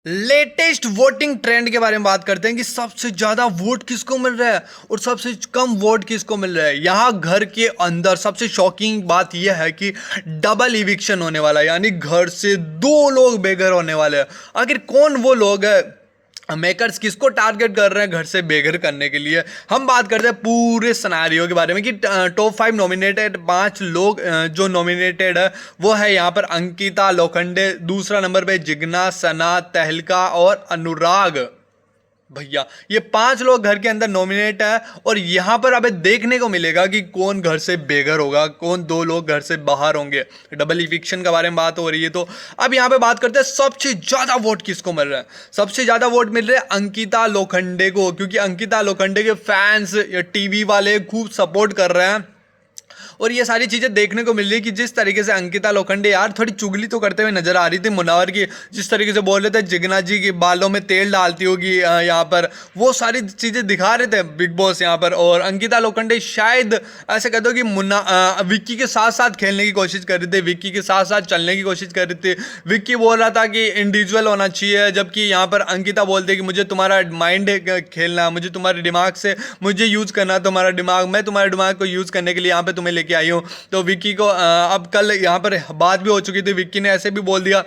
Latest voting trend के बारे में बात करते हैं कि सबसे ज्यादा वोट किसको मिल रहा है और सबसे कम वोट किसको मिल रहा है। यहाँ घर के अंदर सबसे शॉकिंग बात यह है कि डबल इविक्शन होने वाला है, यानी घर से दो लोग बेघर होने वाले हैं। आखिर कौन वो लोग है, मेकर्स किसको टारगेट कर रहे हैं घर से बेघर करने के लिए। हम बात करते हैं पूरे सिनेरियो के बारे में कि टॉप 5 नॉमिनेटेड 5 लोग जो नॉमिनेटेड है वो है यहाँ पर अंकिता लोखंडे, दूसरा नंबर पे जिग्ना, सना, तहलका और अनुराग भैया। ये 5 लोग घर के अंदर नॉमिनेट है और यहाँ पर अबे देखने को मिलेगा कि कौन घर से बेघर होगा, कौन 2 लोग घर से बाहर होंगे। डबल इविक्शन के बारे में बात हो रही है। तो अब यहाँ पे बात करते हैं सबसे ज्यादा वोट किसको मिल रहा है। सबसे ज्यादा वोट मिल रहे हैं अंकिता लोखंडे को, क्योंकि अंकिता लोखंडे के फैंस या टीवी वाले खूब सपोर्ट कर रहे हैं। और ये सारी चीज़ें देखने को मिल रही है कि जिस तरीके से अंकिता लोखंडे यार थोड़ी चुगली तो करते हुए नजर आ रही थी मुनावर की, जिस तरीके से बोल रहे थे जिग्ना जी की बालों में तेल डालती होगी यहाँ पर, वो सारी चीज़ें दिखा रहे थे बिग बॉस यहाँ पर। और अंकिता लोखंडे शायद ऐसे कहते हो कि विक्की के साथ साथ खेलने की कोशिश कर रही थी, विक्की के साथ साथ चलने की कोशिश कर रही थी। विक्की बोल रहा था कि इंडिविजुअल होना चाहिए, जबकि यहाँ पर अंकिता बोलती है कि मुझे तुम्हारा माइंड खेलना, मुझे तुम्हारे दिमाग से मुझे यूज़ करना, तुम्हारा दिमाग, मैं तुम्हारे दिमाग को यूज़ करने के लिए यहाँ पे तुम्हें लेके आई हूँ। तो विक्की को अब कल यहाँ पर बात भी हो चुकी थी, विक्की ने ऐसे भी बोल दिया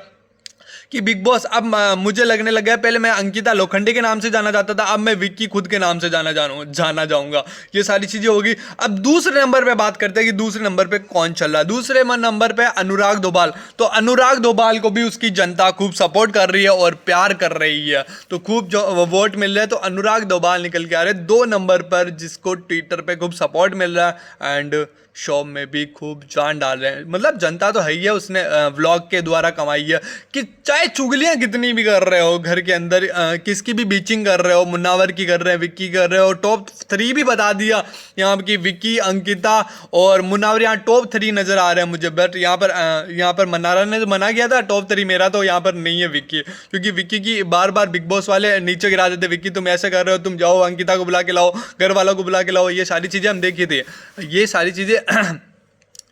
कि बिग बॉस अब मुझे लगने लगा है, पहले मैं अंकिता लोखंडे के नाम से जाना जाता था, अब मैं विक्की खुद के नाम से जाना जाऊंगा। ये सारी चीजें होगी। अब दूसरे नंबर पे बात करते हैं कि दूसरे नंबर पे कौन चल रहा है। दूसरे नंबर पे अनुराग दोबाल। तो अनुराग दोबाल को भी उसकी जनता खूब सपोर्ट कर रही है और प्यार कर रही है, तो खूब जो वोट मिल रहे हैं। तो अनुराग दोबाल निकल के आ रहे 2 नंबर पर, जिसको ट्विटर पे खूब सपोर्ट मिल रहा है एंड शो में भी खूब जान डाल रहे हैं। मतलब जनता तो है ही है, उसने व्लॉग के द्वारा कमाई है कि चाहे चुगलियां कितनी भी कर रहे हो घर के अंदर, किसकी भी बीचिंग कर रहे हो, मुन्नावर की कर रहे हैं, विक्की कर रहे हो, टॉप 3 भी बता दिया यहाँ की, विक्की, अंकिता और मुन्नावर यहाँ टॉप 3 नजर आ रहे हैं मुझे। बट यहाँ पर मन्नारा ने तो मना किया था टॉप 3 मेरा तो यहाँ पर नहीं है विक्की, क्योंकि विक्की की बार बार बिग बॉस वाले नीचे गिरा देते, विक्की तुम ऐसे कर रहे हो, तुम जाओ अंकिता को बुला के लाओ, घर वालों को बुला के लाओ। ये सारी चीज़ें हम देखी थी, ये सारी चीज़ें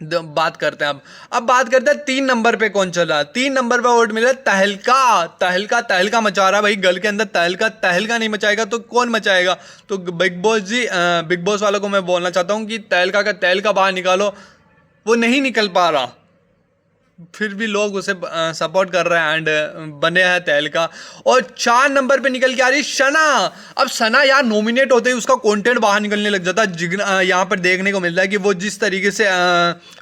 बात करते हैं। अब बात करते हैं 3 नंबर पे कौन चला। 3 नंबर पे वोट मिला तहलका मचा रहा है भाई गल के अंदर। तहलका नहीं मचाएगा तो कौन मचाएगा। तो बिग बॉस वालों को मैं बोलना चाहता हूँ कि तहलका बाहर निकालो। वो नहीं निकल पा रहा, फिर भी लोग उसे सपोर्ट कर रहे हैं एंड बने हैं तहलका। और 4 नंबर पे निकल के आ रही सना। अब सना यार नॉमिनेट होते ही उसका कंटेंट बाहर निकलने लग जाता है। यहाँ पर देखने को मिल रहा है कि वो जिस तरीके से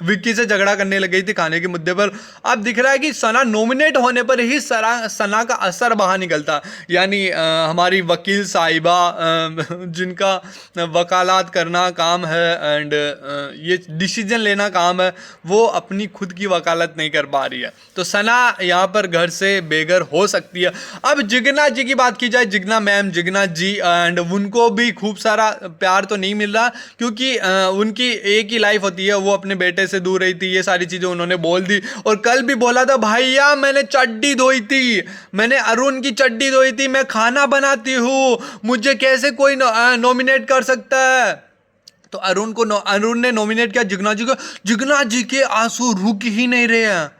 विक्की से झगड़ा करने लग गई थी खाने के मुद्दे पर, अब दिख रहा है कि सना नॉमिनेट होने पर ही सना का असर बाहर निकलता। यानी हमारी वकील साहिबा जिनका वकालत करना काम है एंड ये डिसीजन लेना काम है, वो अपनी खुद की वकालत नहीं कर पा रही है। तो सना यहाँ पर घर से बेघर हो सकती है। अब जिग्ना जी की बात की जाए, जिग्ना जी एंड उनको भी खूब सारा प्यार तो नहीं मिल रहा, क्योंकि उनकी एक ही लाइफ होती है, वो अपने बेटे से दूर रही थी। ये सारी चीज़ें उन्होंने बोल दी और कल भी बोला था भैया मैंने चड्डी धोई थी, मैंने अरुण की चड्डी धोई थी, मैं खाना बनाती हूँ, मुझे कैसे कोई नॉमिनेट कर सकता है। तो अरुण ने नॉमिनेट किया जिग्ना जी को। जिग्ना जी के आंसू रुक ही नहीं रहे हैं।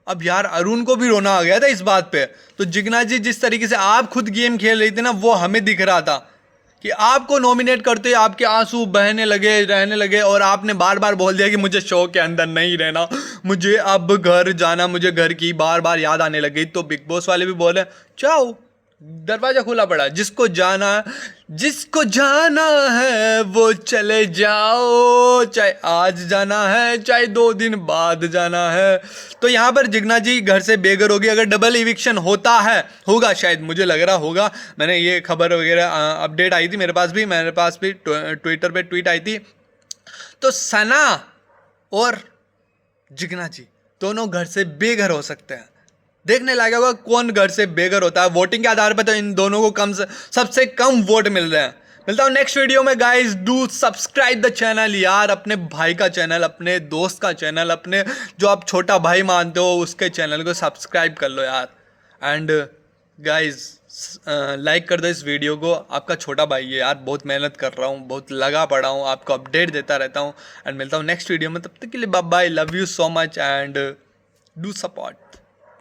अब यार अरुण को भी रोना आ गया था इस बात पे। तो जिग्ना जी जिस तरीके से आप खुद गेम खेल रही थी ना, वो हमें दिख रहा था कि आपको नॉमिनेट करते आपके आंसू बहने लगे, रहने लगे, और आपने बार बार बोल दिया कि मुझे शो के अंदर नहीं रहना, मुझे अब घर जाना, मुझे घर की बार बार याद आने लगी। तो बिग बॉस वाले भी बोले जाओ, दरवाजा खुला पड़ा, जिसको जाना है वो चले जाओ, चाहे आज जाना है चाहे 2 दिन बाद जाना है। तो यहाँ पर जिग्ना जी घर से बेघर होगी। अगर डबल इविक्शन होगा शायद, मुझे लग रहा होगा, मैंने ये खबर वगैरह अपडेट आई थी मेरे पास भी ट्विटर पे ट्वीट आई थी। तो सना और जिग्ना जी दोनों घर से बेघर हो सकते हैं। देखने लायक होगा कौन घर से बेघर होता है। वोटिंग के आधार पर तो इन दोनों को सबसे कम वोट मिल रहे हैं। मिलता हूँ नेक्स्ट वीडियो में guys. Do subscribe the channel यार, अपने भाई का चैनल, अपने दोस्त का चैनल, अपने जो आप छोटा भाई मानते हो उसके चैनल को सब्सक्राइब कर लो यार। एंड गाइस लाइक कर दो इस वीडियो को। आपका छोटा भाई है यार, बहुत मेहनत कर रहा हूँ, बहुत लगा पड़ा हूँ, आपको अपडेट देता रहता हूँ। एंड मिलता हूँ नेक्स्ट वीडियो में, तब तक के लिए bye bye, love you so much and do support.